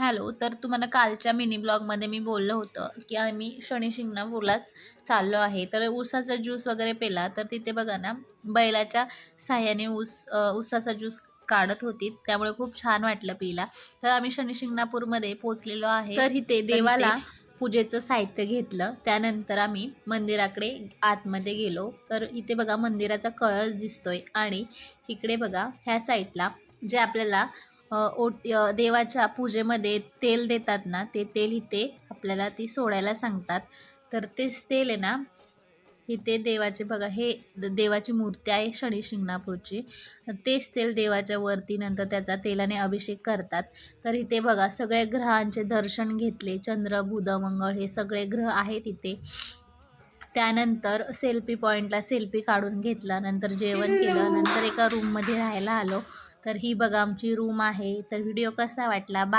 Hello. तर तुम्हाला कालच्या मिनी ब्लॉगमध्ये मी बोललं होतं, की आम्ही शनी शिंगणापूरला चाललो आहे. तर ऊसाचा ज्यूस वगैरे पिला. तर तिथे बघा ना, बैलाच्या साहाय्याने ऊसाचा ज्यूस काढत होती. त्यामुळे खूप छान वाटलं पिला. तर आम्ही शनी शिंगणापूरमध्ये पोहोचलेलो आहे. तर इथे देवाला पूजेचं साहित्य घेतलं. त्यानंतर आम्ही मंदिराकडे आतमध्ये गेलो. तर इथे बघा मंदिराचा कळस दिसतोय आणि इकडे बघा ह्या साईडला जे आपल्याला देवाच्या पूजेमध्ये तेल देतात ना, ते तेल इथे आपल्याला ती सोडायला सांगतात. तर तेच तेल आहे ना, इथे देवाचे बघा हे देवाची मूर्ती आहे शनी शिंगणापूरची. तेच तेल देवाच्या वरती नंतर त्याचा तेलाने अभिषेक करतात. तर इथे बघा सगळे ग्रहांचे दर्शन घेतले. चंद्र, बुध, मंगळ हे सगळे ग्रह आहेत इथे. त्यानंतर सेल्फी पॉईंटला सेल्फी काढून घेतला. नंतर जेवण केलं. नंतर एका रूममध्ये राहायला आलो. तर ही बघा आमची रूम आहे. तर व्हिडिओ कसा वाटला? बाय.